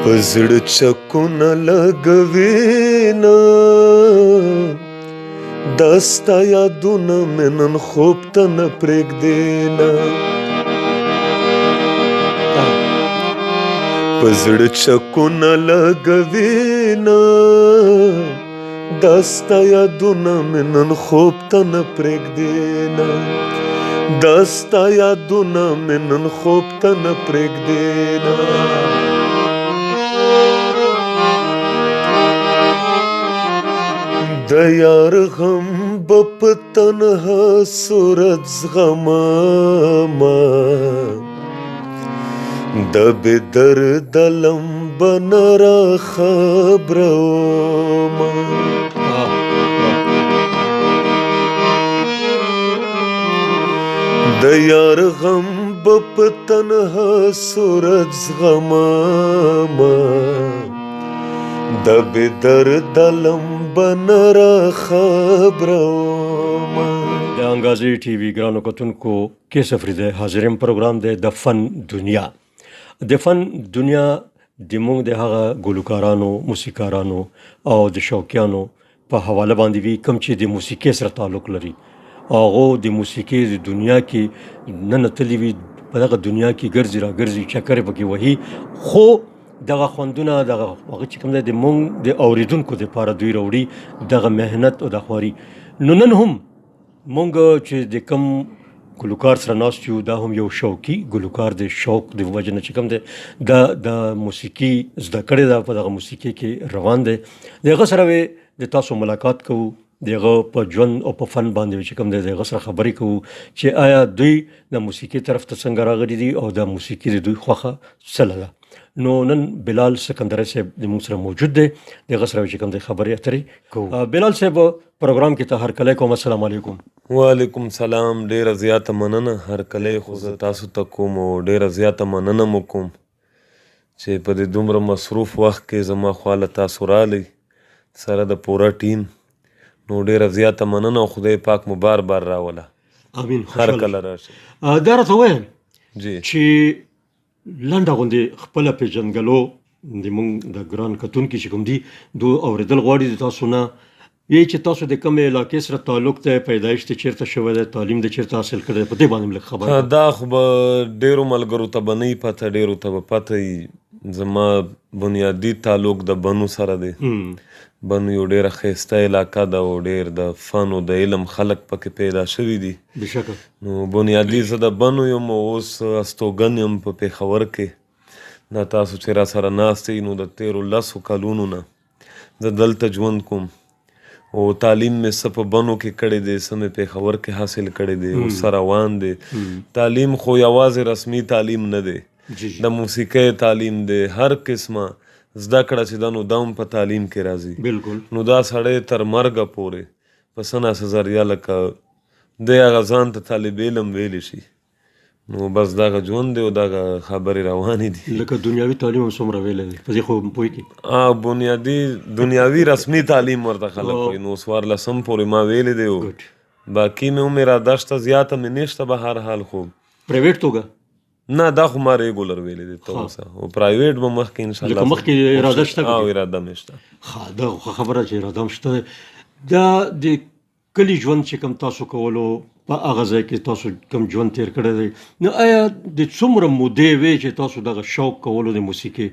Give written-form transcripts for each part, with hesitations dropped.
په زړه چکونه لګوینه دا ستا یادونه مې نن خوب ته نه پرېږدینه په زړه چکونه لګوینه دا ستا یادونه مې نن خوب ته نه پرېږدینه دا ستا یادونه مې نن خوب ته نه پرېږدینه د یار غم به په تنها صورت زغمما د بې درده لمبه نه راخبرومه د یار غم به په تنها صورت زغمما د بې درده لمبه نه راخبرومه د انګازې ټي وي ګرانو کتونکو کې سفر دی حاضریم پروګرام دی د فن دنیا د فن دنیا د موږ د هغه ګلوکارانو موسیقارانو او د شوقیانو په حواله باندې وی کوم چې د موسیقۍ سره تعلق لري هغه د موسیقۍ د دنیا کې ننتلی وي په دغه دنیا کې ګرځي را ګرځي چکر پکې وهي خو دغه خوندونه دغه هغه چې کوم د مونږ د اوریدونکو لپاره دوی راوړي دغه مهنت او د خواري نو نن هم مونږ چې د کم ګلوکار سره ناست یو دا هم یو شوقي ګلوکار د شوق د وجه نه چې کوم د موسیقي زده کړې ده په دغه موسیقي کې روان دی دغه سره د تاسو ملاقات کوو دغه په ژوند او په فن باندې چې کوم دغه سره خبرې کوو چې آیا دوی د موسیقي طرف ته څنګه راغلي دي او د موسیقي د دوی خوښه څه ده نو نن بلال سکندری صاحب د موږ سره موجود دی دغه سره چې کوم د خبرې اترې کوو بلال صاحب پروګرام کې ته هر کله کوم السلام علیکم وعلیکم سلام ډیره زیاته مننه هر کله خو زه تاسو ته کوم او ډیره زیاته مننه مو کوم چې په دې دومره مصروف وخت کې زما خواله تاسو رالی سره د پوره ټیم نو ډیره زیاته مننه او خدای پاک مو بار بار راوله امین هر کله راشي دا راته ووایم جی چې لنډه غوندې خپله پېژنګلو د موږ د ګران کتونکي چې کوم دي دو اورېدل غواړي د تاسو نه یی چې تاسو د کومې علاقې سره تعلق دی پیدایش ته چیرته شوی دی تعلیم د چیرته حاصل کړی په دې باندې لږ خبره دا خو به ډیرو ملګرو ته به نه وي پته ډیرو ته به پته وي زما بنیادي تعلق د بنو سره دی بنو یو ډیره ښایسته علاقه ده او ډیر د فن او د علم خلک پکې پیدا شوي دي بېشکه نو بنیادي زه د بنو یم اوس استوګن یم په پېښور کې دا تاسو چې را سره ناست یئ نو د تېرو 10 کلونو نه زه دلته ژوند کوم او تعلیم مې څه په بنو کې کړی دی څه مې پېښور کې حاصل کړی دی اوس روان دی تعلیم خو یوازې رسمي تعلیم نه دی د موسیقۍ تعلیم دی هر قسمه زده کړه چې دا نو دا هم په تعلیم کې راځي بالکل نو دا سړی تر مرګه پورې په څه ناسه ذریعه لکه دی هغه ځان ته طالب علم ویلی شي نو بس دغه ژوند دی او دغه خبرې روانې دي لکه دنیاوي تعلیم هم څومره ویلی دی په دې خو پوهېږي بنیادي دنیاوي رسمي تعلیم ورته خلک وایي نو 14 پورې ما ویلی دی باقي مې هم اراده شته زیاته مې نشته به هر حال خو پرایویټ توګه نه دا خو ما ریګولر ویلی دی ته اوسه او پرایویټ به مخکې انشاءالله لکه مخکې اراده شته او اراده مې شته دا خبره چې اراده هم شته دا د کلي ژوند چې کوم تاسو کولو په هغه ځای کې تاسو کوم ژوند تیر کړی دی نو آیا د څومره مودې وې چې تاسو دغه شوق کولو د موسیقۍ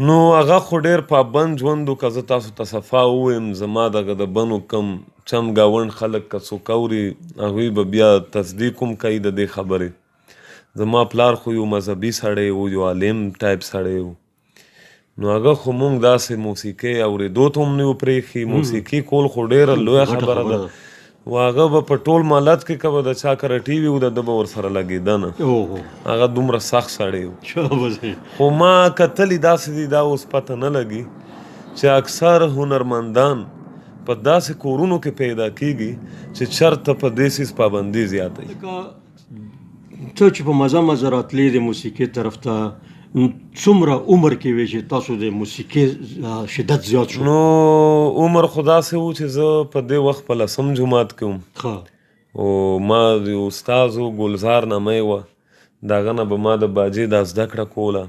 نو هغه خو ډېر پابند ژوند و که زه تاسو ته صفا ووایم زما دغه د بنو کم چم ګاونډ خلک که څوک اوري هغوی به بیا تصدیق هم کوي د دې خبرې زما پلار خو یو مذهبي سړی و یو عالم ټایپ سړی و نو هغه خو مونږ داسې موسیقۍ اورېدو ته هم نه و پرېښي موسیقي کول خو ډېره لویه خبره ده و هغه به په ټول مالت کې که به د چا کره ټي وي و د ده به ورسره لګېده نه هغه دومره سخت سړی و خو ما کتلي داسې دي دا اوس پته نه لګي چې اکثر هنرمندان په داسې کورونو کې پیدا کیږي چې چرته په دې سیز پابندي زیاته وي ته چې په مزه راتلې د موسیقۍ طرف ته څومره عمر کې وې چې تاسو د موسیقۍ شدت زیات شو نو عمر خو داسې و چې زه په دې وخت په 10 جماعت کې وم او ما د استاد گلزار نامه وه د هغه نه به ما د باجې دا زده کړه کوله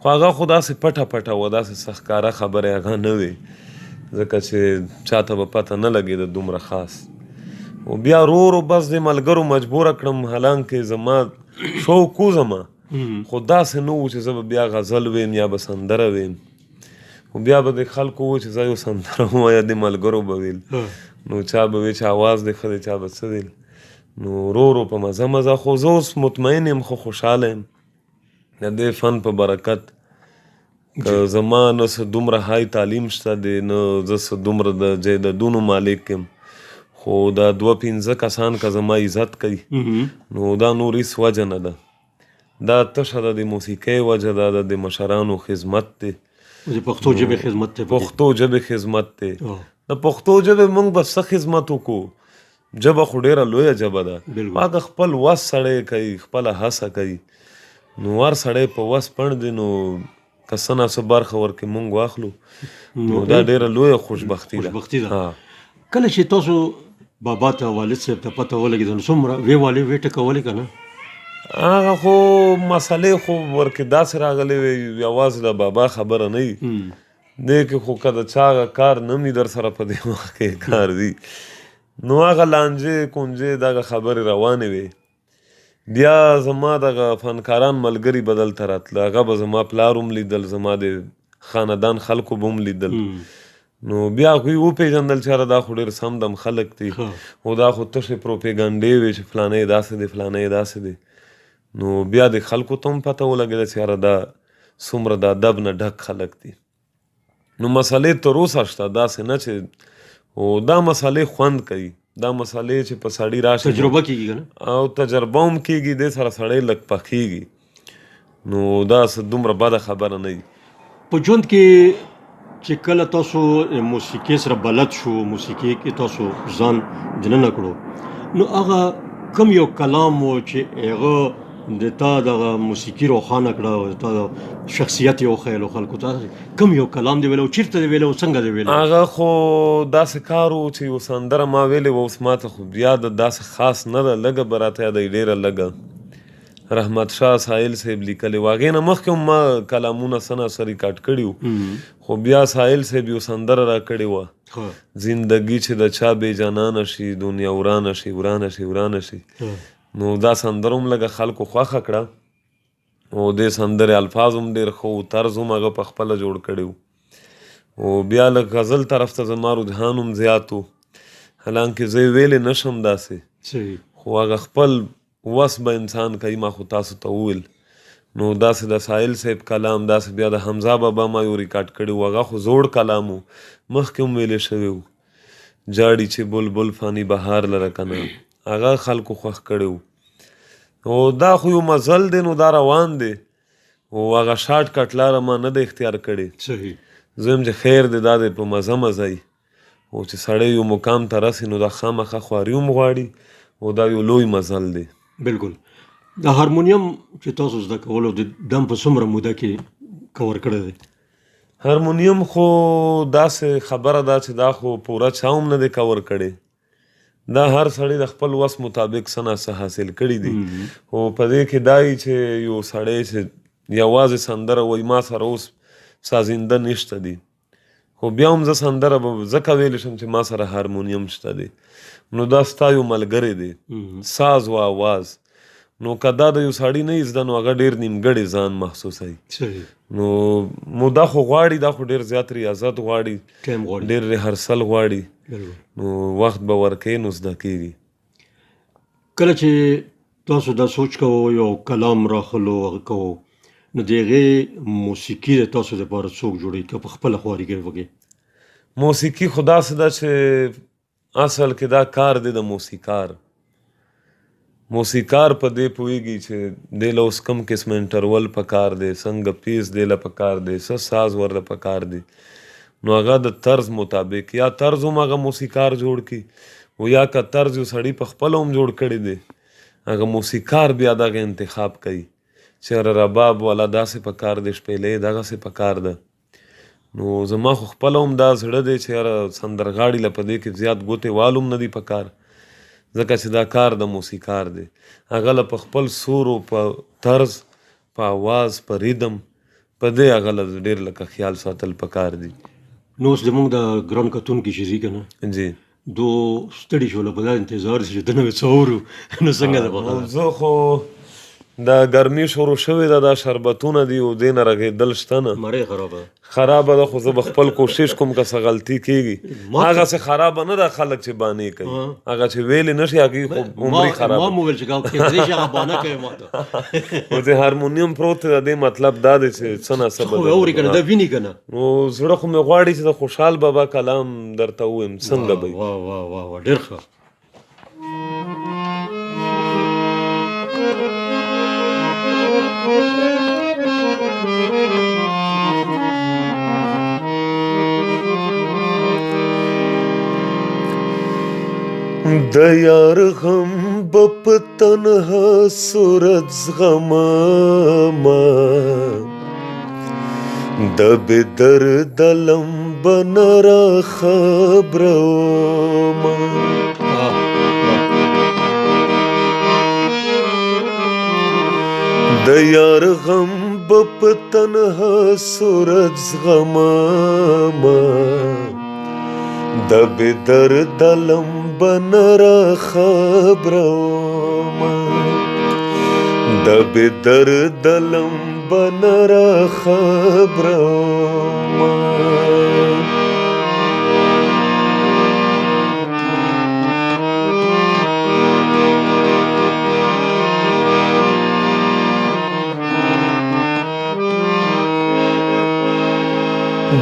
خو هغه خو داسې پټه پټه وه، داسې سخکاره خبرې هغه نه وې، ځکه چې چاته به پته نه لګېده دومره خاص. او بیا ورو بس د ملګرو مجبوره کړم، حالانکې زما شوق و زما، خو داسې نه و چې زه به بیا غزل ویم یا به سندره ویم. خو بیا به د خلکو و چې زه یو سندره ووایم، د ملګرو به ویل، نو چا به وی چې اواز دې ښه دی، چا به څه ویل. نو ورو په مزه مزه، خو زه اوس مطمئن یم، خو خوشحاله یم د دې فن په برکت. که زما نه څه دومره های تعلیم شته دی، نه زه څه دومره د جایدادونو مالک یم، خو دا 2-5 کسان که زما عزت کوي، نو دا نور هېڅ وجه نه ده. دا تشه د موسیقۍ وجه ده، د مشرانو خدمت دی، د پښتو ژبې خدمت دی. پښتو ژبې خدمت دی. د پښتو ژبې موږ به څه خدمت وکړو؟ ژبه خو ډېره لویه ژبه ده، هغه خپل وس سړی کوي، خپله هڅه کوي. نو هر سړی په وس پڼ دی، نو که څه نه څه برخه ورکړې موږ واخلو، نو دا ډېره لویه خوشبختي ده. کله چې تاسو بابا ته والد صاحب ته پته ولګېده، نو څومره ویې والې ویې ټکولې که نه؟ هغه خو مسئلې خو ورکې داسې راغلې وې، یوازې د بابا خبره نه وي، دې کې خو که د چا هغه کار نه وي در سره په دې وخت کې کار وي، نو هغه لانجې کونجې دغه خبرې روانې وې. بیا زما دغه فنکاران ملګري به دلته راتله، هغه به زما پلار هم لیدل، زما د خاندان خلکو به هم لیدل. نو بیا هغوی وپېژندل چې یاره دا خو ډېر سم دم خلک دي، خو دا خو تشې پروپیګنډې وې چې فلانی داسې دی، فلانی داسې دی. نو بیا د خلکو ته هم پته ولګېده چې یاره دا څومره د ادب نه ډک خلک دي. نو مسئلې تر اوسه شته، داسې نه چې، او دا مسئلې خوند کوي، دا مسئلې چې په سړي راشي تجربه کېږي که نه، او تجربه هم کېږي، دې سره سړی لږ پخېږي. نو دا دومره بده خبره نه وي. په ژوند کې چې کله تاسو موسیقۍ سره بلد شو، موسیقۍ کې تاسو ځان دننه کړو، نو هغه کوم یو کلام و چې هغه د تا دغه موسیقي روښانه کړه او د تا د شخصیت یې وښیلو خلکو ته؟ کوم یو کلام دی ویلی او چېرته دی ویلی او څنګه دی ویلی؟ هغه خو داسې کار و چې یو سندره ما ویلې وه، اوس ما ته خو یاده داسې خاص نه ده، لږه به راته یاده ډېره لږه. رحمت شاه ساحل صاحب لیکلی و، هغې نه مخکې هم ما کلامونه څه نه څه ریکارډ کړي وو، خو بیا ساحل صاحب یو سندره را کړې وه، زندګي چې د چا بې جانانه شي، دنیا ورانه شي، ورانه شي، ورانه شي. نو دا سندره هم لږه خلکو خوښه کړه، او دې سندرې الفاظ هم ډېر ښه و، طرز هم هغه په خپله جوړ کړی و. او بیا لږ غزل طرف ته زما رجحان هم زیات و، حالانکې زه یې ویلې نه شم داسې، خو هغه خپل وس به انسان کوي. ما خو تاسو ته وویل، نو داسې د ساحل صاحب کلام، داسې بیا د حمزه بابا ما یو ریکارډ کړی و، هغه خو زوړ کلام و، مخکې هم ویلې شوی و، جاړي چې بلبل فانی بهار لره که نه، هغه خلکو خوښ کړی و. او دا خو یو مزل دی، نو دا روان دی، او هغه شارټ کټ لاره ما نه ده اختیار کړې. زه یم چې خیر دی، دا دی په مزه مزه وي، او چې سړی یو مقام ته رسي، نو دا خامخا خواري هم غواړي، او دا یو لوی مزل دی. بالکل. د هارمونیم چې تاسو زده کولو د دم په څومره موده کې کور کړی دی؟ هارمونیم خو داسې خبره ده چې دا خو پوره چا هم نه دی کور کړی، دا هر سړی د خپل وس مطابق څه نه څه حاصل کړي دي. او په دې کې دا وي چې یو سړی چې یوازې سندره وایي، ما سره اوس سازنده نشته دی، خو بیا هم زه سندره به ځکه ویلی شم چې ما سره هارمونیم شته دی. نو دا ستا یو ملګری دی، ساز و آواز. نو که دا د یو سړي نه یې زده، نو هغه ډېر نیمګړی ځان محسوسوي. نو موده خو غواړي، دا خو ډېر زیات ریاضت غواړي، ډېر ریهرسل غواړي، نو وخت به ورکوي، نو زده کېږي. کله چې تاسو دا سوچ کوو یو کلام راخلو هغه کوو، نو د هغې موسیقي د تاسو دپاره څوک جوړوي که په خپله خوارېږئ وږې؟ موسیقي خو داسې ده چې اصل کې دا کار دی د موسیقار. موسیقار په دې پوهېږي چې دې له اوس کم قسم انټرول پکار دی، څنګه پیس دې له پکار دی، څه ساز ورله پکار دی. نو هغه د طرز مطابق، یا طرز هم هغه موسیقار جوړ کړي، او یا که طرز یو سړي په خپله هم جوړ کړی دی، هغه موسیقار بیا دغه انتخاب کوي چې رباب والا داسې پکار دی، شپېلۍ دغسې پکار ده. نو زما خو خپله هم دا زړه دی چې یاره سندرغاړي له په دې کې زیات ګوتې وال هم نه دي پکار، ځکه چې دا کار د موسیقار دی. هغه له په خپل سور او په طرز، په آواز، په ریدم، په دې هغه له ډېر لکه خیال ساتل پکار دي. نو اوس زموږ د ګران کتونکي چې ځي که نه جی دو ستړي شول په دا انتظار چې دنه به څه اورو نو څنګه ده نو زه خو دا ګرمي شروع شوې ده، دا شربتونه دي او دې نه رغېدل شته نه، مړۍ خرابه خرابه ده. خو زه به خپل کوشش کوم که څه غلطي کېږي هغسې خرابه نه ده خلک چې بانې کوي، هغه چې ویلې نه شي هغې خو عمري خرابه. ما مو ویل چې کېدای شي هغه بانه کوي ما ته او چې هارمونیم پروت دی د دې مطلب دا دی چې څه نه څه خو اوري که نه ده ویني که نه نو زړه خو مې غواړي چې د خوشحال بابا کلام درته ووایم څنګه به وي. واه واه واه واه ډېر ښه. د یار غم به په تنها صورت زغمما، د بې درده لمبه نه راخبرومه. د یار غم به په تنها صورت زغمما، د بې درده لمبه نه راخبرومه، د بې درده لمبه نه راخبرومه.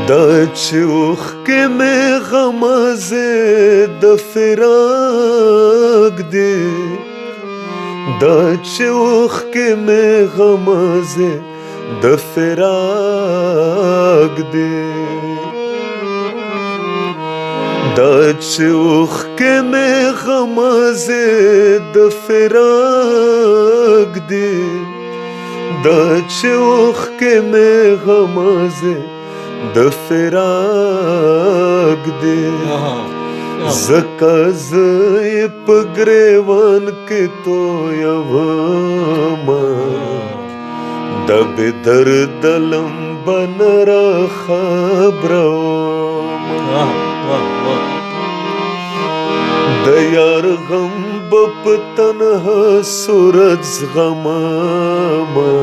دا چې اوښکې مې غمازې د فراق دی، دا چې اوښکې مې غمازې د فراق دی، دا چې اوښکې مې غمازې د فراق دی، دا چې اوښکې مې غمازې د فراق دی. زکه زه یې په ګریوان کې تویومه، د بې درده لمبه نه راخبرومه. د یار غم به په تنها صورت زغممه،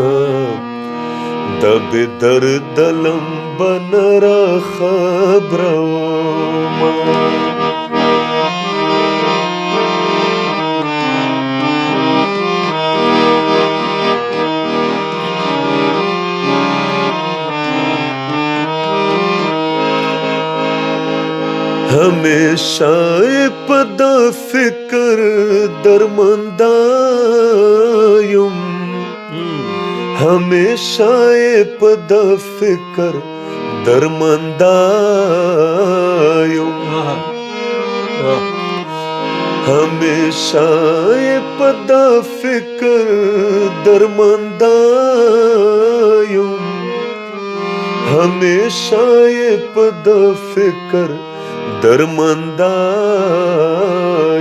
د بې درده لمبه نه راخبرومه. همیشه په دا فکر درمنده یم، همیشه په دا فکر درمنده یم، همیشه په دا فکر درمنده یم، همیشه په دا فکر درمنده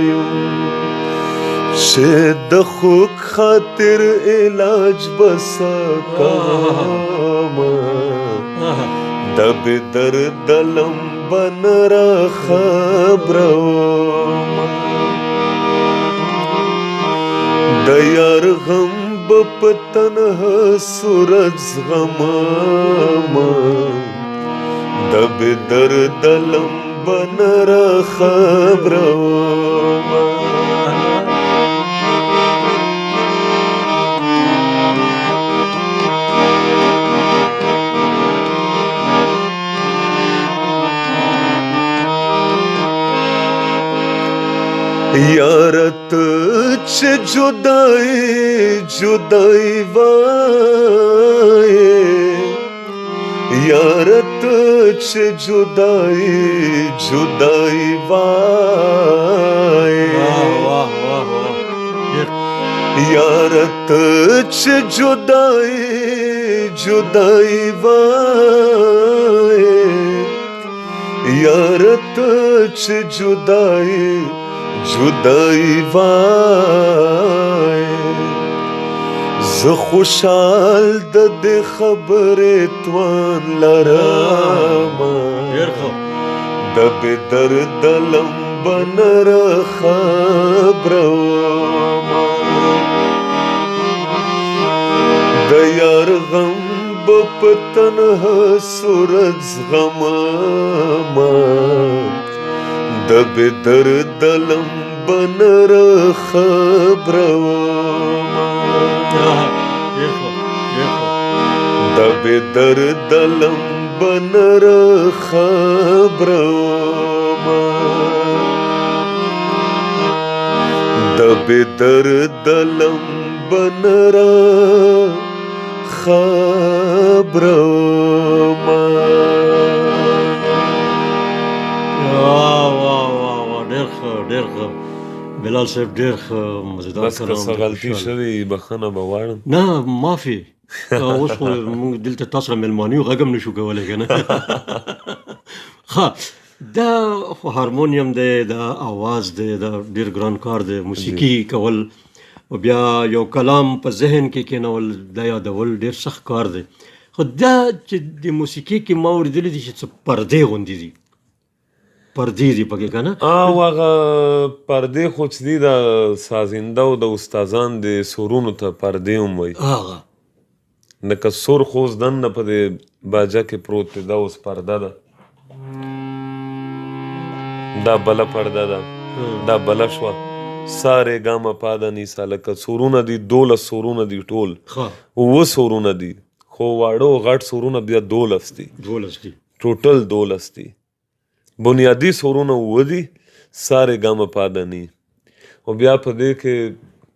یم، چې د خوږ خاطر علاج بسا کومه، د بې درده لمبه نه راخبرومه. د یار غم به په تنها صورت زغممه، د بې درده لمبه نه راخبرومه. یاره ته چې جدای جدای وایې، یاره ته چې جدای جدای وایې، یاره ته چې جدای جدای وایې، یاره ته چې جدای جدای وای، زه خوشحال د دې خبرې توان لرمه ډېر ښه د بې درده لمبه نره خبره ومه د یار غم به په تنها صورت زغممه د بې درده لمبه نره خبره ومه ډېر ښه ډېر ښه د بې درده لمبه نره خبره ومه د بې درده لمبه نره خبره ومه ډېر ښه ډېر ښه بلال صاحب ډېر ښه مزیدار بس که څه غلطي شوې بخښنه به غواړم نه معافي اوس خو موږ دلته تاسو سره مېلمانه یو غږ هم نشو کولی که نه ښه دا خو هارمونیم دی دا آواز دی دا ډېر ګران کار دی موسیقي کول او بیا یو کلام په ذهن کې کېنول دا یادول ډېر سخت کار دی خو دا چې د موسیقي کې ما اورېدلي دي چې څه پردې غوندې دي پردې دي پکې که نه او هغه پردې خو چې دي د سازنده او د استادان د سرونو ته پردې هم وایي هغه لکه سر خو اوس دننه په دې باجه کې پروت دی دا اوس پرده ده دا بله پرده ده دا بله شوه سارې ګامه پاده نیسه لکه سرونه دي 12 سرونه دي ټول ښه 9 سرونه دي خو واړه او غټ سرونه بیا 12 دي 12 دي ټوټل 12 دي بنیادی سرونه اووه دي سارې ګامه پاده نی او بیا په دې کې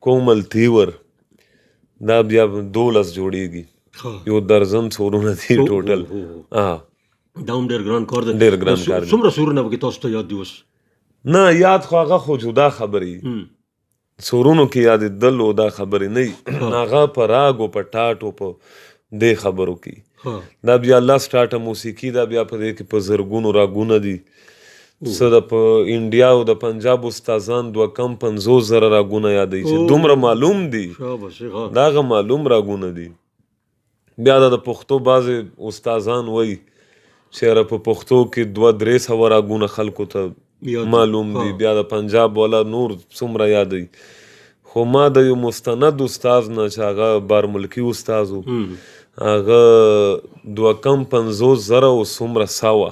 کومل تیور دا بیا 12 جوړیږي یو درزن سرونه دي ټوټل دا هم ډېر ګران کار دی ډېر ګران کار دی څومره سورونه پکې تاسو ته یاد دي اوس نه یاد خو هغه خو جدا خبرې سرونو کې یادېدل او دا خبرې نه هغه په راګ او په ټاټ او په دې خبرو کې دا بیا لس ټاټه موسیقي دا بیا په دې کې په زرګونو راګونه دي څه د په انډیا او د پنجاب استادان 250,000 راګونه یادوي چې دومره معلوم دي دا هغه معلوم راګونه دي بیا د پښتو بعضې استادان وایي چې په پښتو کې 200-300 راګونه خلکو ته معلوم دي بیا د پنجاب والا نور څومره یادوي خو ما د یو مستند استاز نه چې هغه بارملکي استاز و هغه 250,000 او څومره سوه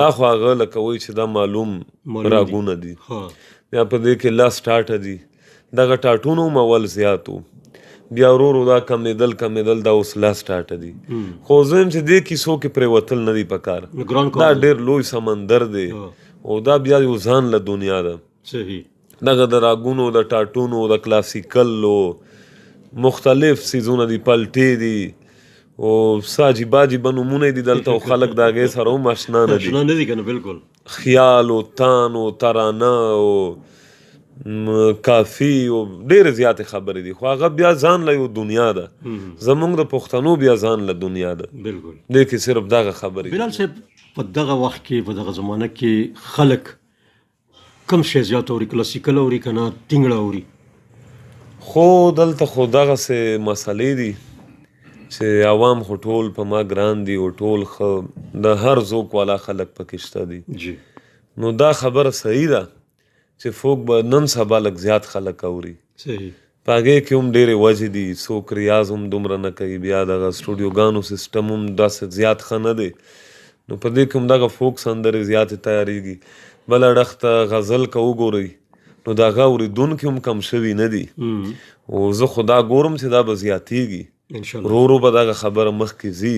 دا خو هغه لکه وایي چې دا معلوم راګونه دي بیا په دې کې لس ټاټه دي دغه ټاټونه هم اول زیات و بیا ورو دا کمېدل دا اوس لس ټاټه دي خو زه یم چې دې کیسو کې پرېوتل نه دي پکار دا ډېر لوی سمندر دی او دا بیا یو ځان له دنیا ده صحیح دغه د راګونو د ټاټونو د کلاسیکل او مختلف سیزونه دي پلټې دي او ساجي باجي نومونه دي دلته او خلک د هغې سره هم اشنا نه دي نه دي که نه بالکل خیال او تان او ترانه او کافي او ډېرې زیاتې خبرې دي خو هغه بیا ځان له یو دنیا ده زموږ د پښتنو بیا ځان له دنیا ده بالکل دې کې صرف دغه خبرې بلال صاحب په دغه وخت کې په دغه زمانه کې خلک کم شی زیات اوري کلاسیکل اوري که نه ټینګړه اوري خو دلته خو دغسې مسلې دي چې عوام خو ټول په ما ګران دي او ټول ښه د هر ذوق والا خلک پکې شته دي نو دا خبره صحیح ده چې فوک به نن سبا لږ زیات خلک اوري صحیح په هغې کې هم ډېرې وجې دي څوک ریاض هم دومره نه کوي بیا دغه سټوډیوګانو سیسټم هم داسې زیات ښه نه دی نو په دې کې هم دغه فوک سندرې زیاتې تیارېږي بل اړخ ته غزل که وګورئ نو د هغه اورېدونکي هم کم شوي نه دي او زه خو دا ګورم چې دا به زیاتېږي ورو ورو به دغه خبره مخکې ځي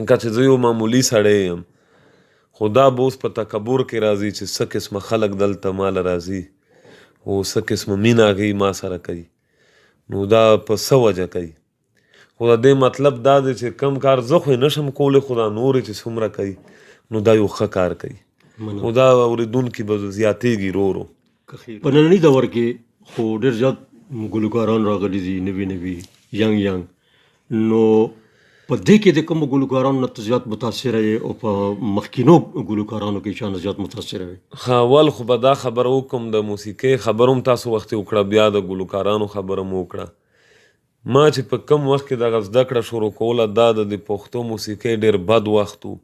که چې زه یو معمولي سړی یم خو دا به اوس په تکبر کې راځي چې څه قسمه خلک دلته ماله راځي او څه قسمه مینه هغوی ما سره کوي نو دا په څه وجه کوي خو د دې مطلب دا دی چې کم کار زه خو یې نشم کولی خو دا نورې چې څومره کوي نو دا یو ښه کار کوي نو دا اورېدونکي به زیاتېږي ورو ورو په ننني دور کې خو ډېر زیات ګلوکاران راغلي دي نوي ینګ نو په دې کې د کومو ګلوکارانو نه ته زیات متاثره یې او په مخکینو ګلوکارانو کې چا نه زیات متاثره وې اول خو به دا خبره وکړم د موسیقۍ خبره هم تاسو وختې وکړه بیا د ګلوکارانو خبره مو وکړه ما چې په کم وخت کې دغه زده کړه شروع کوله دا د پښتو موسیقۍ ډېر بد وخت و.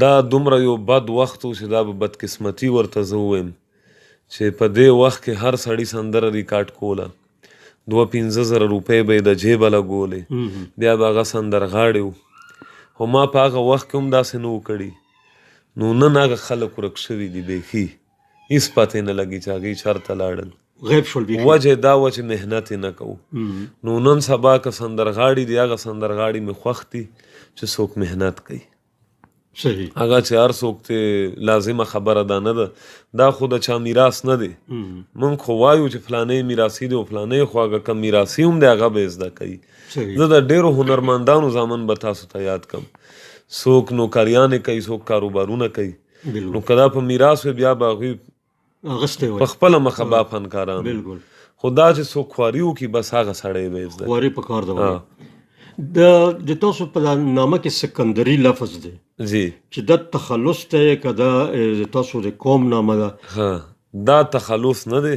دا دومره یو بد وخت و چې دا به بدقسمتي ورته زه ووایم چې په دې وخت کې هر سړي سندره ریکارډ کوله، 2-5 زره روپۍ به یې د جیبه لګولې، بیا به هغه سندرغاړی و. خو ما په هغه وخت کې هم داسې نه و کړي. نو نن هغه خلک ورک شوي دي بیخي، هېڅ پتې نه لګي چې هغوی چېرته لاړل. غیب شول بیخي. وجه دا وه چې محنت یې نه کوو. نو نن سبا که سندرغاړي دي هغه سندرغاړي مې خوښ دي چې څوک محنت کوي. صحیح. هغه چې هر څوک ته لازمه خبره دا نه ده، دا خو د چا میراث نه دی. موږ خو وایو چې فلانی میراثي دی او فلانی خو هغه کم میراثي هم دی هغه به یې زده کوي. زه د ډېرو هنرمندانو زامن به تاسو ته یاد کړم. څوک نوکریانې کوي، څوک کاروبارونه کوي. نو که دا په میراث وي بیا به هغوی په خپله مخه به فنکاران. خو دا چې څوک خواري وکړي بس هغه سړی به یې زده کوي. خواري پکار ده. د تاسو په نامه کې سکندري لفظ دی جی چې دا تخلص دی که دا تاسو د قوم نامه ده؟ دا تخلص نه دی،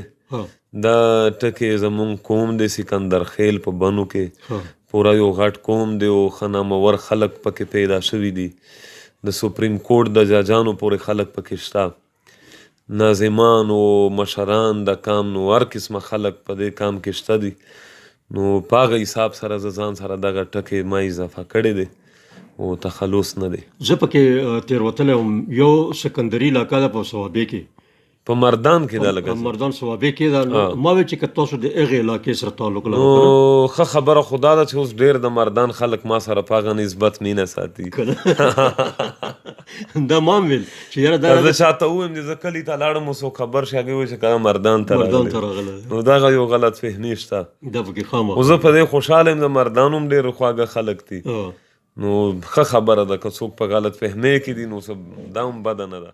دا ټکې زمونږ قوم دی سکندر خیل په بنو کې پوره یو غټ قوم دی او ښه نامور خلک پکې پیدا شوي دي. د سپریم کورټ د جاجانو پورې خلک پکې شته، ناظمان او مشران د کام نو هر قسمه خلک په دې کام کې شته دي. نو په هغه حساب سره زه ځان سره دغه ټکې ما اضافه کړی دی او تخلص نه دی. زه پکې تېروتلی وم، یو سکندري علاقه ده په صوابۍ کې، په مردان کې ده لکه مردان صوابۍ کې ده. ما ویل چې که تاسو د هغې علاقې سره تعلق لرئ. نو ښه خبره خو دا ده چې اوس ډېر د مردان خلک ما سره په هغه نسبت مینه ساتي. دا ما هم ویل چې یاره دا زه چاته ووایم چې زه کلي ته لاړم اوس خبر شي هغوی وایي چې که مردان ته راغلی. نو دغه یو غلط فهمي شته. دا پکې خامخا خو زه په دې خوشحاله یم، د مردان هم ډېر خواږه خلک دي. نو ښه خبره ده که څوک په غلط فهمۍ کې دي نو دا هم بده نه ده.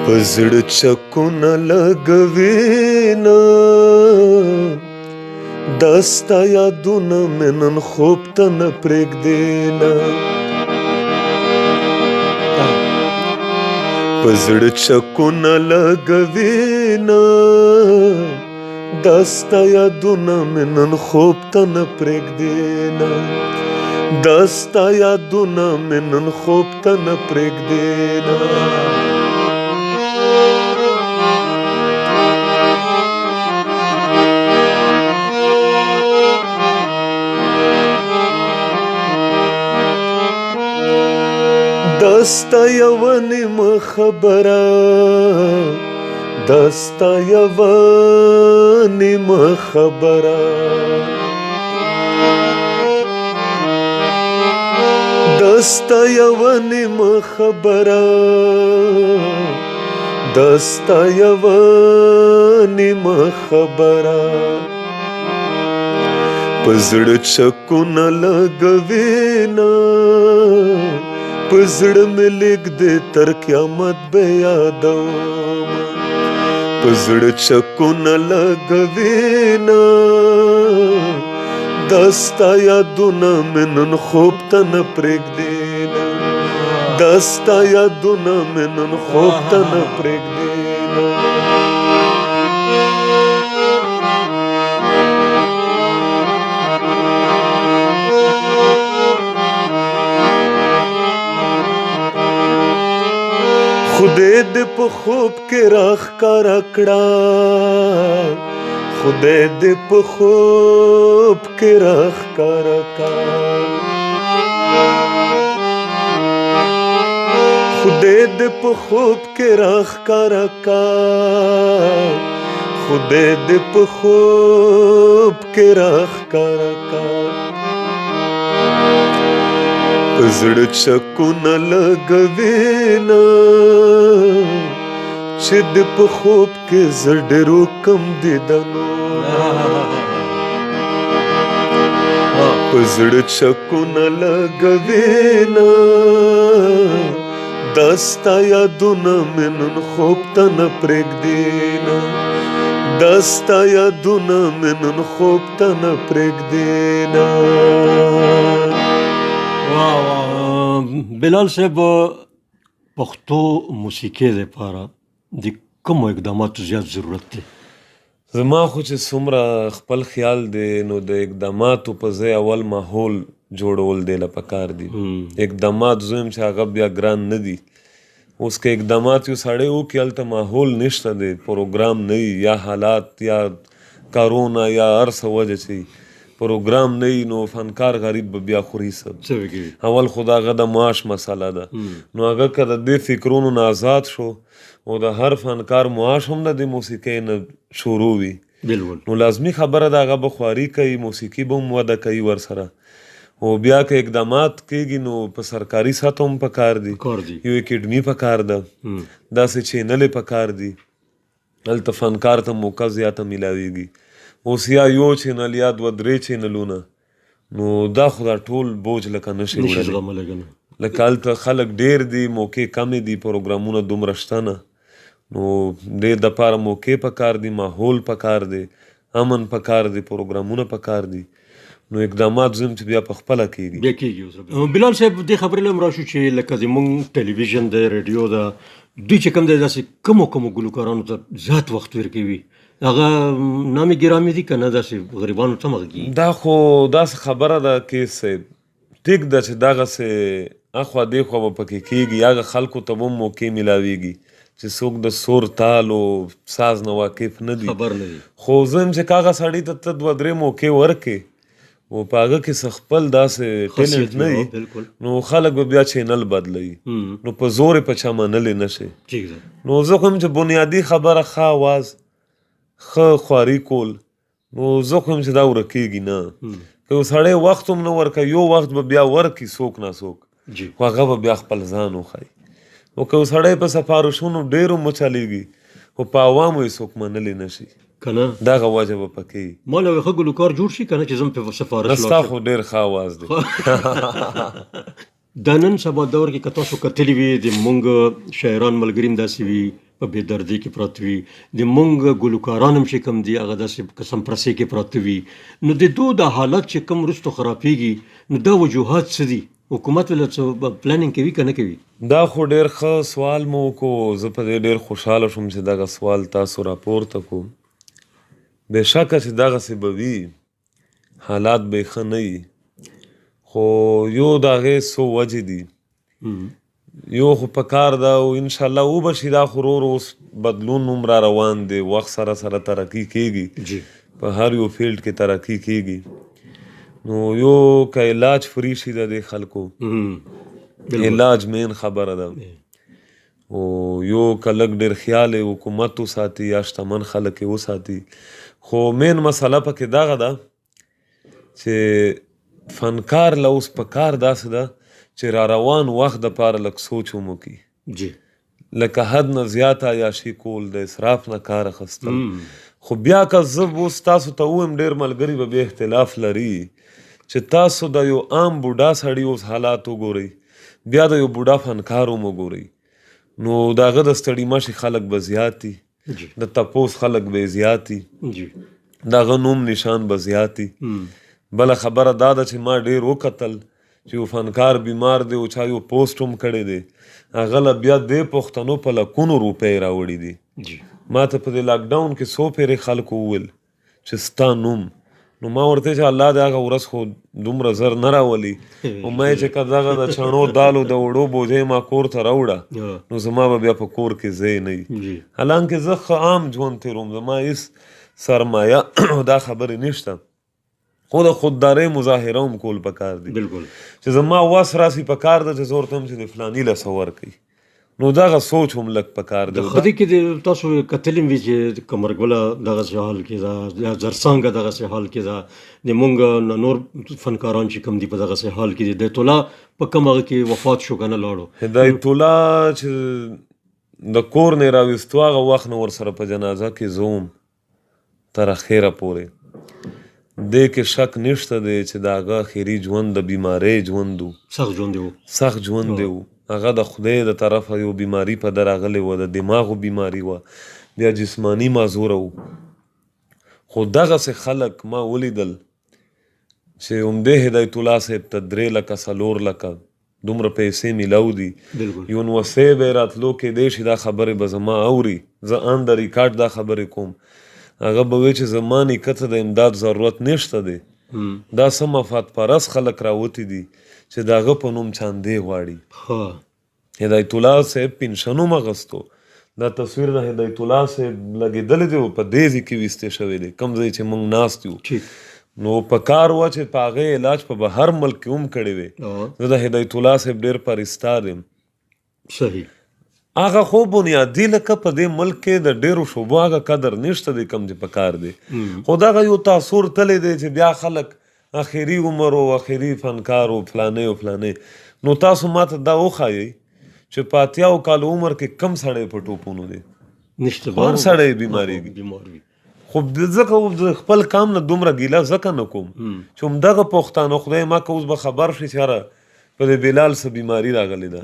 په زړه چکونه لګوینه دا ستا یادونه مې نن خوب ته نه پرېږدېنه. په زړه چکونه لګوینه دا ستا یادونه مې نن خوب ته نه پرېږدېنه، دا ستا یادونه مې نن خوب ته نه پرېږدېنه. دستا یوه نیمه خبره، دستا یوه نیمه خبره، دستا یوه نیمه خبره، دستا یوه نیمه خبره. په زړه چکونه لګوینه په زړه مې لږدې تر قیامت به یادوم. په زړه چکونه لګوینه دا ستا یادونه مې نن خوب ته نه پرېږدېنه، دا ستا یادونه مې نن خوب ته نه پرېږدېنه. خدای دې په خوب کې راښکاره کړه، خدای دې په خوب کې راښکاره کړه، خدای دې په خوب کې راښکاره کړه، خدای دې په خوب کې راښکاره کړه. په زړه چکونه لګوینه چې د په خوب کې زه ډېرو کم دیدنونه، په زړه چکونه لګوینه دا ستا یادونه مې نن خوب ته نه پرېږدېنه، دا ستا یادونه مې نن خوب ته نه پرېږدېنه. بلال صاحب، پښتو موسیقۍ لپاره د کوم اقداماتو زیات ضرورت دی؟ زما خو چې څومره خپل خیال دی نو د اقداماتو په ځای اول ماحول جوړول دی له پکار دي. اقدامات زویم چې هغه بیا ګران نه دي. اوس که اقدامات یو سړی وکړي هلته ماحول نشته دی، پروګرام نه وي، یا حالات یا کارونه یا هر څه وجه چې پروګرام نه وي نو فنکار غریب به بیا خوري څه. اول خو د هغه د معاش مسله ده. نو هغه که د دې فکرونو نه آزاد شو او د هر فنکار معاش هم د دې موسیقۍ نه شروع وي نو لازمي خبره ده هغه به خواري کوي، موسیقي به هم وده کوي ورسره. او بیا که اقدامات کېږي نو په سرکاري سطح هم پکار دي، یو اکیډمي پکار ده، داسې چینلې پکار دي هلته فنکار ته موقع زیاته میلاویږي. اوس یا یو چینل یا دوه درې چینلونه نو دا خو دا ټول بوج لکه نشي وړلی. لکه هلته خلک ډېر دي، موقع کمې دي، پروګرامونه دومره شته نه. نو دې دپاره موقع پکار دي، ماحول پکار دی، امن پکار دی، پروګرامونه پکار دي. نو اقدامات زم چې بیا په خپله کېږي. بیا کېږي. بلال صاحب دې خبرې له هم راشو چې لکه زمونږ ټلویزیون دی، ریډیو ده، دوی چې کوم دی داسې کومو ګلوکارانو ته زیات وخت ورکوي، هغه نامې ګرامې دي که نه داسې غریبانو ته مغه کېږي؟ دا خو داسې خبره ده کې صاحب ټیک ده چې دغسې اخوا دېخوا به پکې کېږي، هغه خلکو ته به هم موقع میلاویږي چې څوک د سور تال او ساز نه واقف نه دي، خبر نه دي. خو زه یم چې که هغه سړي ته ته دوه درې موقع ورکې او په هغه کې څه خپل داسې ټیلنټ نه وي نو خلک به بیا چینل بدلوي نو په زور یې په چا منلی نه شي. نو زه خو یم چې بنیادي خبره ښه اواز، ښه خواري کول، نو زه خو یم چې دا ورکېږي نه. که یو سړی وخت هم نه ورکوي، یو وخت به بیا ورکړي څوک نه څوک، خو هغه به بیا خپل ځان وښایي. او که یو سړی په سفارشونو ډېر هم وچلېږي خو په عوامو یې څوک منلی نه شي، کنه دغه وجه به پکې ما له ښه ګلوکار جوړ شي کنه چې زم په سفارش ستا خو ډېر ښه اواز دی. د نن سبا دور کې که تاسو کتلي وي د مونږ شاعران ملګري هم داسې وي په بېدردۍ کې پراته وي، د مونږ ګلوکاران هم چې کوم دي هغه داسې قسم پرسۍ کې پراته وي. نو د دو د حالت چې کوم وروستو خرابېږي نو دا وجوهات څه دي؟ حکومت ولې څه پلانینګ کوي که نه کوي؟ دا خو ډېر ښه سوال مو وکړو، زه په دې ډېر خوشحاله شوم چې دغه سوال تاسو راپورته کړو. بېشکه چې دغسې به وي، حالات به یې ښه نه وي، خو یو د هغې څو وجې دي. یو خو پکار ده او انشاءالله وبه شي، دا خو ورو ورو اوس بدلون هم را روان دی، وخت سره سره ترقي کېږي، په هر یو فیلډ کې ترقي کېږي. نو یو که علاج فری شي د دې خلکو، علاج مین خبره ده. او یو که لږ ډېر خیال یې حکومت وساتي یا شتمن خلک یې وساتي. خو مین مسله پکې دغه ده چې فنکار له اوس پکار داسې ده چې را روان وخت دپاره لږ سوچ هم وکړي، لکه حد نه زیاته عیاشي کول، د اسراف نه کار اخیستل. خو بیا که زه اوس تاسو ته ووایم ډېر ملګري به بیا اختلاف لري چې تاسو د یو عام بوډا سړي اوس حالات وګورئ، بیا د یو بوډا فنکار هم وګورئ، نو د هغه د ستړي مشي خلک به زیات دي، د تپوس خلک به زیات دي، د هغه نوم نشان به زیات دي. بله خبره دا ده چې ما ډېر وکتل چې یو فنکار بیمار دی او چا یو پوسټ هم کړی دی، هغه له بیا دې پښتنو په لکونو روپۍ راوړي دي. ما ته په دې لاکډاون کې څو پیرې خلکو وویل چې ستا نوم، نو ما ورته چې الله دې هغه ورځ خو دومره زر نه راولي، او ما یې چې که دغه د چڼو دالو د وړو بوجۍ ما کور ته راوړه نو زما به بیا په کور کې ځای نه وي. حالانکې زه ښه عام ژوند تېروم، زما هېڅ سرمایه دا خبرې نشته، خو د خوددارۍ مظاهره هم کول پکار دي چې زما وس راسي پکار ده چې زه ورته هم چې د فلاني له څه ورکوي، نو دغه سوچ هم لږ پکار دی. د خدای کې د تاسو کتلي وي چې قمرګله دغسې حال کې ده، یا زرڅانګه دغسې حال کې ده، د مونږ نور فنکاران چې کوم دي په دغسې حال کې دي. هدایت الله په کوم هغه کې وفات شو که نه لاړو؟ هدایت الله چې د کور نه یې راویستو هغه وخت نه ورسره په جنازه کې زه وم تر اخره پورې. دې کې شک نشته دی چې د هغه اخري ژوند د بیمارۍ ژوند و، سخت ژوند و، سخت ژوند و. هغه د خدای د طرفه یو بیماري په ده راغلی وه، د دماغو بیماري وه، بیا جسماني معذوره و. خو دغسې خلک ما ولیدل چې همدې هدایت الله صاحب ته 3 لکه 4 لکه دومره پیسې میلاو دي بالکل یو نوسې به راتلو کېدی شي دا خبرې به زما اوري زه ان د ریکارډ دا خبرې کوم هغه به وایي چې زما نیکه ته د امداد ضرورت نشته دی دا څه مفاد پرست خلک راوتي دي چې د هغه په نوم چاندې غواړي هدایت الله صاحب پنشن هم اخیستو دا تصویر د هدایت الله صاحب لګېدلی دی په دې ځای کې ویستې شوی دی کوم ځای چې موږ ناست یو نو په کار وه چې په هغې علاج په بهر ملک کې هم کړی وی زه د هدایت الله صاحب ډېر پرستار یم صحیح هغه خو بنیادي لکه په دې ملک کې د ډېرو شعبو هغه قدر نشته دی کم چې په کار دی خو دغه یو تاثر تلی دی چې بیا خلک اخري عمر او اخري فنکار او فلانې او فلانې نو تاسو ماته دا وښایئ چې په اتیاو کالو عمر کې کم سړی په ټوپونو دی نشته هر سړی بیماریږي خو ځکه د خپل کام نه دومره ګیله ځکه نه کوم چې همدغه پښتانه خدای ما که اوس به خبر شي چې هره په دې بلال څه بیماري راغلې ده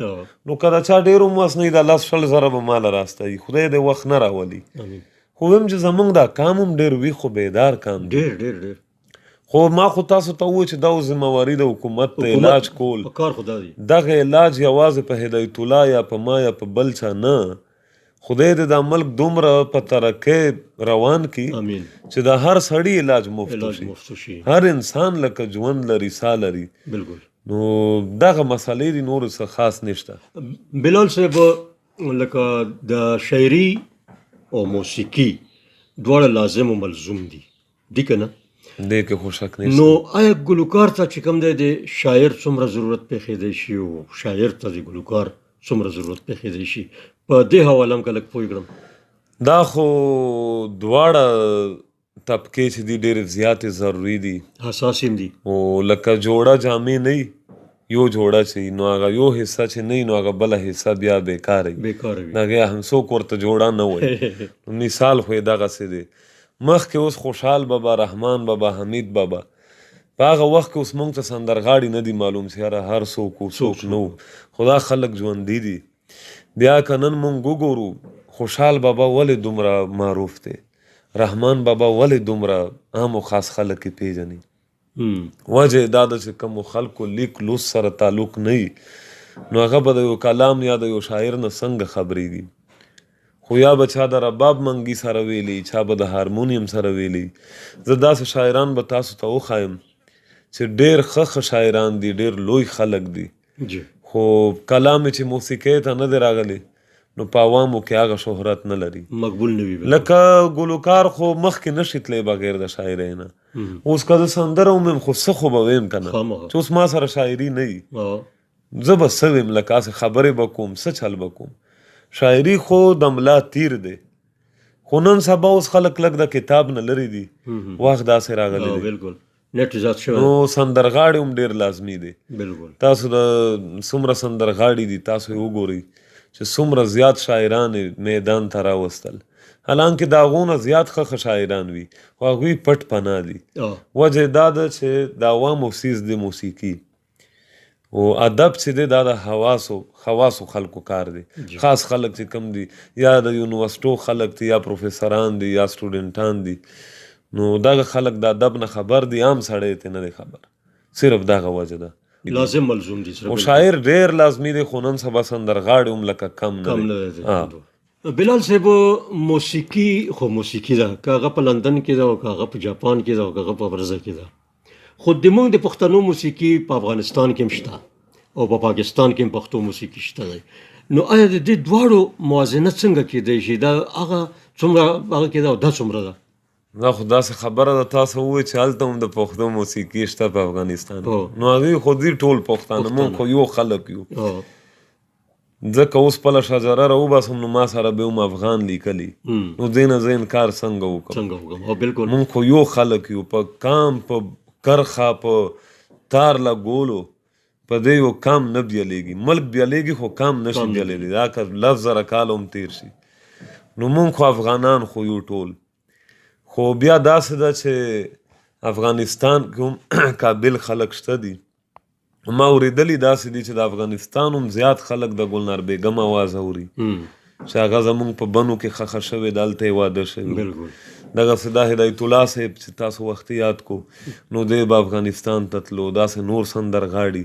نو که د چا ډېر هم وس نه وي دا 10-20 به ماله راستوي خدای دې وخت نه راولي خو وایم چې زمونږ دا کام هم ډېر وي خو بیدار کام دی خو ما خو تاسو ته ووایي چې دا ذمهواري د حکومت ته علاج کول دغه علاج یوازې په هدایت الله یا په ما یا په بل چا نه خدای دې دا ملک دومره په ترقۍ روان کی چې د هر سړي علاج مفت شي هر انسان لکه ژوند لري ساه لري بالکل نو دغه مسالې دي نور څه خاص نشته بلال صاحب لکه د شاعري او موسیقي دواړه لازم او ملزوم دي که نه دې کې خو شک نشته نو آیا ګلوکار ته چې کوم دی د شاعر څومره ضرورت پېښېدی شي او شاعر ته د ګلوکار څومره ضرورت پېښېدی شي په دې حواله هم که لږ پوه کړم دا خو دواړه طبقې چې دي ډېرې زیاتې ضروري دي حساس هم دي او لکه جوړه جامې نه یو جوړه چې نو هغه یو حصه چې نه نو هغه بله حصه بیا بیکاره وي هغې هم څوک ورته جوړه نه وایي مثال خو یې دغسې دی مخکې اوس خوشحال بابا رحمان بابا حمید بابا په هغه وخت کې اوس موږ ته سندرغاړي نه دي معلوم چې هر څوک و څوک نه و خو دا خلک ژوندي دي بیا که نن موږ وګورو خوشحال بابا ولې دومره معروف دی رحمان بابا ولې دومره عام و خاص خلک یې پیژني وجه یې دا ده چې کومو خلکو لیک لوست سره تعلق نه وي نو هغه به د یو کلام یا د یو شاعر نه څنګه خبرېږي خو یا به چا د رباب منګي سره ویلي چا به د هارمونیم سره ویلي زه داسې شاعران به تاسو ته وښایم چې ډېر ښه شاعران دي ډېر لوی خلک دي خو کلام چې موسیقۍ ته نه دی راغلی نو په عوامو کې هغه شهرت نه لري مقبول نه وي لکه ګلوکار خو مخکې نشي تللی بغیر د شاعرۍ نه اوس که زه سندره ومیم خو څه خو به ویم که نه چې اوس ما سره شاعري نه وي زه به څه ویم لکه هسې خبرې به کوم څه چل به کوم شاعري خو د ملا تیر دی خو نن سبا اوس خلک لږ د کتاب نه لرې دي وخت داسې راغلی دی بالکل نت زیات شوی نو سندرغاړي هم ډېر لازمي دی بالکل تاسو د څومره سندرغاړي دي تاسو یې وګورئ چې څومره زیات شاعران میدان ته راوستل حالانکه د هغو نه زیات ښه شاعران وي خو هغوی پټ پناه دي وجه دا ده چې د عوامو څیز دی موسیقي او ادب چې دی دا د خواصو خلکو کار دی خاص خلک چې کم دي یا د یونیورسټو خلک دي یا پروفیسران دي یا سټوډنټان دي نو دغه خلک د ادب نه خبر دي عام سړی ته نه دی خبر صرف دغه وجه ده لازم ملزوم دي او شاعر ډېر لازمي دی خو نن سبا سندرغاړي هم لکه کم نه دی بلال صاحب موسیقي خو موسیقي ده که هغه په لندن کې ده او که هغه په جاپان کې ده او که هغه په برزه کې ده خو زموږ د پښتنو موسیقي په افغانستان کې هم شته او په پاکستان کې هم پښتو موسیقي شته دی نو آیا د دې دواړو موازنه څنګه کیدی شي دا هغه څومره هغه کې ده او دا څومره ده دا خو داسې خبره ده تاسو ووایئ چې هلته هم د پښتو موسیقي شته په افغانستان نو هغوی خو دي ټول پښتانه موږ خو یو خلک یو ځکه اوس پله شجره راوباسم نو ما سره به هم افغان لیکلي نو دې نه زه انکار څنګه وکړم موږ خو یو خلک یو په کام په کرخه په تار لګولو په دې یو کام نه بیلیږي ملک بیلیږي خو کام نشي بیلیږي دا که لس زره کاله هم تېر شي نو موږ خو افغانان خو یو ټول خو بیا داسې ده چې افغانستان کې هم قابل خلک شته دي ما اورېدلي داسې دي چې د افغانستان هم زیات خلک د ګلنار بیګم اواز اوري چې هغه زمونږ په بنو کې خښه شوې ده هلته یې واده شوي دغسې دا هدایت الله صاحب چې تاسو وختي یاد کو نو دی به افغانستان ته تلو داسې نور سندرغاړي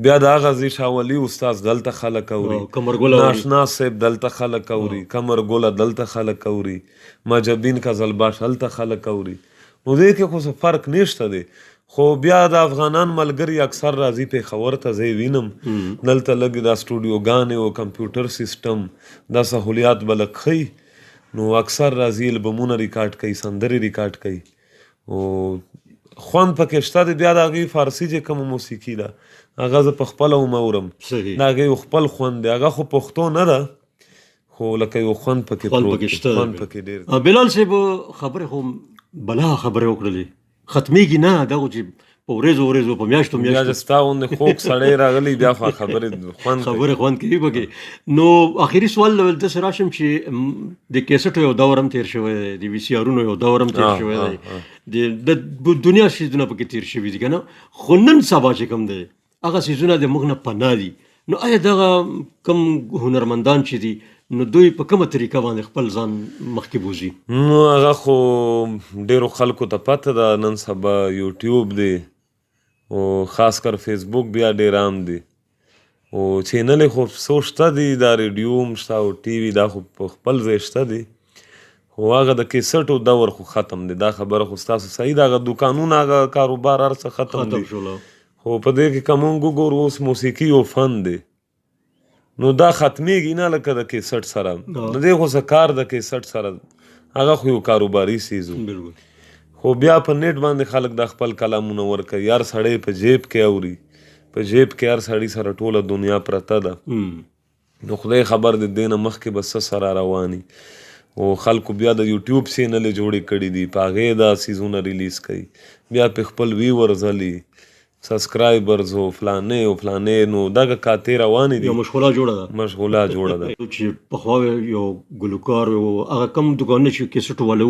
بیا د هغه زی شاه ولی استاز دلته خلک اوري قمرګل اوري. ناشناس صاحب دلته خلک اوري قمر ګله دلته خلک اوري مجبین قزلباش هلته خلک اوري نو دې کې خو څه فرق نشته دی خو بیا د افغانان ملګري اکثر راځي پېښور ته زه یې وینم دلته لږ دا سټوډیوګانې او کمپیوټر سیسټم دا سهولیات به لږ ښیي نو اکثر راځي البمونه ریکارډ کوي سندرې ریکارډ کوي او خوند پکې شته دی بیا د هغې فارسي چې کومه موسیقي ده هغه زه په خپله هم اورم صحیح. د هغې یو خپل خوند دی هغه خو پښتو نه ده خو لکه یو خوند پکې خوند پروت پکې دی. شته دی. خوند پکې ډېر دی. بلال صاحب خبرې خو بلا خبرې وکړلې ختمېږي نه دغه چې په ورځو ورځو په میاشتو بیا میاشتو چې ستا غوندې خوږ سړی راغلی بیا خو خبرې خوند کوي. خبرې خوند کوي پکې نو آخري سوال داسې راشم چې د کیسټو یو دور هم تېر شوی دی د وي سي آرونو یو دور هم تېر شوی دی د دنیا سیزونه پکې تېر شوي دي که نه خو نن سبا چې کوم دی هغه سیزونه د موږ نه پناه دي نو آیا دغه کم هنرمندان چې دي نو دوی په کومه طریقه باندې خپل ځان مخکې بوزي؟ نو هغه خو ډېرو خلکو ته پته ده نن سبا یوټیوب دی او خاص کر فیسبوک بیا ډېر عام دی او چینلې خو څو شته دي دا ریډیو هم شته او ټي وي دا خو په خپل ځای شته دي خو هغه د کیسټو دور خو ختم دی دا خبره خو ستاسو صحیح ده هغه دوکانونه هغه کاروبار هر څه ختم دي شول خو په دې کې که مونږ وګورو اوس موسیقي یو فن دی نو دا ختمیږي نه لکه د کیسټ سره د دې خو څه کار د کیسټ سره هغه خو یو کاروباري څیز و بالکل خو بیا په نیټ باندې خلک د خپل کلامونه ورکوي هر سړی په جیب کې اوري په جیب کې هر سړي سره ټوله دنیا پرته ده نو خدای خبر د دې نه مخکې به څه سره رواني او خلکو بیا د یوټیوب چینلې جوړې کړي دي په هغې دا سیزونه ریلیز کوي بیا په خپل ویورز هلي سبسکرایبرز او فلانې او فلانې نو دغه کاتې روانې دي یو مشغوله جوړه ده مشغوله جوړه ده چې پخوا یو ګلوکار و هغه کم دوکانونه چې کیسټ والو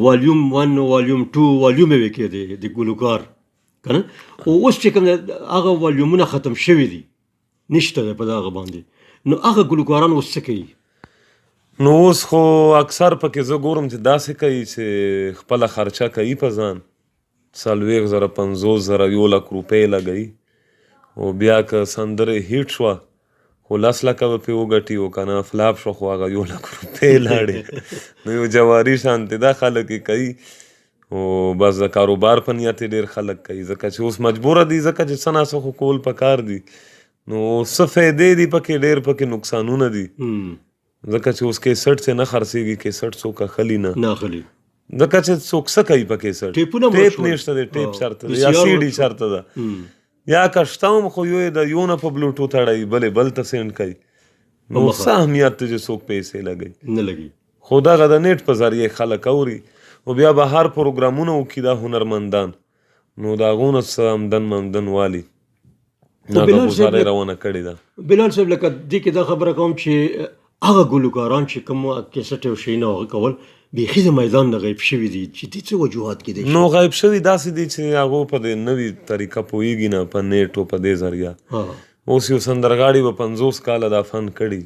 والیوم 1 والیوم 2 والیوم یې کېدی د ګلوکار که نه اوس چې کوم هغه والیومونه ختم شوي دي نشته دی په دغه باندې نو هغه ګلوکاران اوس څه کوي نو اوس خو اکثر پکې زه ګورم چې داسې کوي چې خپله خرچه کوي په ځان 40,000 50,000 1 لک روپۍ لګوي او بیا که سندرې هیټ شوه خو 10 لکه به پرې وګټي او که نه فلاپ شوه خو هغه 1 لک روپۍ لاړې نو یو جواري شانتې دا خلک یې کوي او بس د کاروبار په نیت یې ډېر خلک کوي ځکه چې اوس مجبوره دي ځکه چې څه ناڅه خو کول پکار دي نو څه فایدې دي پکې ډېر پکې نقصانونه دي ځکه چې اوس کیسټ چې نه خرڅېږي کیسټ څوک اخلي نه اخلي ځکه چې څوک څه کوي په کیسټ ټیپ نشته دی ټیپ شرط ده یا سی ډي شرط ده یا که شته هم خو یو یې د یو نه په بلوټوث اړوي بلې بل ته سینډ کوي نو څه اهمیت دی چې څوک پیسې لګوي نه لګي خو دغه د نیټ په ذریعې خلک اوري او بیا به هر پروګرامونه وکړي دا هنرمندان نو د هغو نه څه آمدن والي هغه ګزاره یې روانه کړې ده بلال صاحب لکه دې کې دا خبره کوم چې هغه ګلوکاران چې کوم کیسټ او شیونه هغه کول بیخي د میدان نه غیب شوي دي چې دې څه وجوهات کېدی نو غیب شوي داسې دي چې هغو په دې نوې طریقه پوهېږي نه په نیټ او په دې ذریعه اوس یو سندرغاړي به 50 کاله دا فن کړي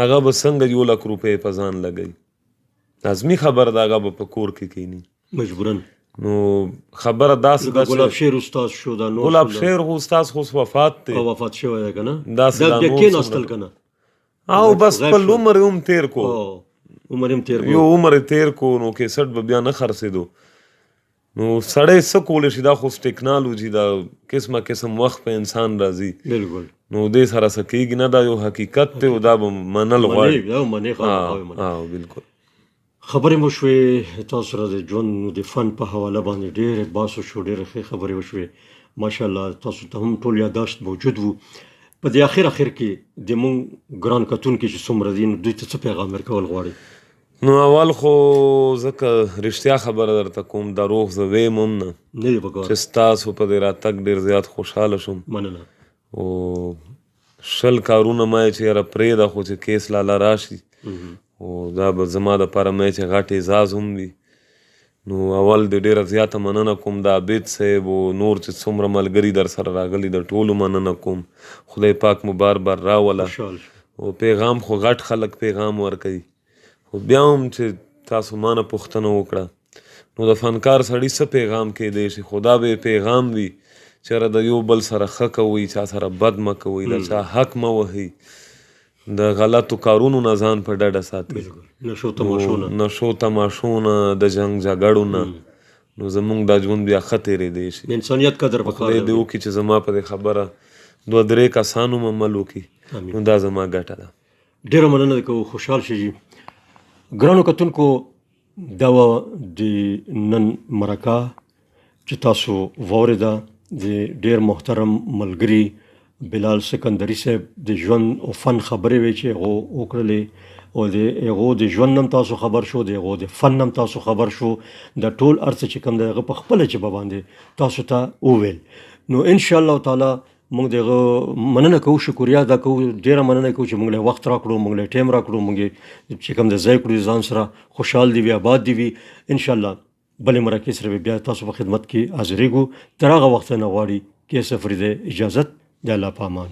هغه به څنګه 1 لک روپۍ په ځان لګوي لازمي خبر ده هغه به په کور کې کښېني مجبورن نو خبره داسې ده ګلاب شیر استاد شو دا نور ګلاب شیر خو استاد خو وفات دی وفات شوی دی که نه داسې دا کېناستل که نه او بس خپل عمر یې هم تېر کو عمر هم تېر یو عمر یې تېر کو نو کیسټ به بیا نه خرڅېدو نو سړی څه کولی شي دا خو ټیکنالوجي دا قسمه قسم وخت په انسان راځي بالکل نو دې سره څه کېږي نه دا یو حقیقت دی او دا به منل غواړي بالکل خبرې مو شوې تاسو سره د ژوند د فن په حواله باندې ډېرې بحث وشو ډېرې ښې خبرې وشوې ماشاءالله تاسو ته هم ټول یاداشت موجود وو په دې اخر کې د مونږ ګران کتونکي چې څومره دي نو دوی ته څه پیغام ورکول غواړئ نو اول خو ځکه رښتیا خبره درته کوم دروغ زه ویم هم نه دی پکار چې ستاسو په دې راتګ ډېر زیات خوشحاله شوم مننه او 20 کارونه ما یې چې یاره پرېږده خو چې کیس لاله راشي او دا به زما دپاره مې چې غټ اعزاز هم وي نو اول د ډېره زیاته مننه کوم د عابد صاحب او نور چې څومره ملګري در سره راغلي د ټولو مننه کوم خدای پاک مو بار بار راوله او پیغام خو غټ خلک پیغام ورکوي خو بیا هم چې تاسو ما نه پوښتنه وکړه نو د فنکار سړي څه پیغام کیدی شي، خدا به پیغام وي چېرې د یو بل سره ښه کوئ، چا سره بد مه کوئ، د چا حق مه وهئ، د غلطو کارونو نه ځان په ډډه ساتئ، نشو تماشو نه، د جنګ جګړو نه، نو زمونږ دا ژوند بیا ښه تېرېدی شي. د انسانیت قدر پکار خدای دې وکړي چې زما په دې خبره 2-3 کسانو هم عمل وکړي، نو دا زما ګټه ده. ډېره مننه کوو، خوشحال شي. ګرانو کتونکو، دا د نن مرکه چې تاسو واورېده د ډېر محترم ملګري بلال سکندري صاحب د ژوند او فن خبرې وې چې هغه وکړلې، او د هغه د ژوند نم تاسو خبر شو، د هغه د فن نم تاسو خبر شو، د ټول ارڅ چې کوم دغه په خپل ژبه باندې تاسو ته وویل. نو ان شاء الله تعالی موږ دغه مننه کوو، شکریا ادا کوو، ډیره مننه کوو چې موږ له وخت راکړو، موږ له ټیم راکړو، موږ چې کوم د ځای کړو ځان سره خوشحال دی وي، آباد دی وي. ان شاء الله بلې مرکې سره بیا تاسو په خدمت کې حاضرېږو. تر هغه وخت نه غواړي کې سفر د اجازت د الله په امان.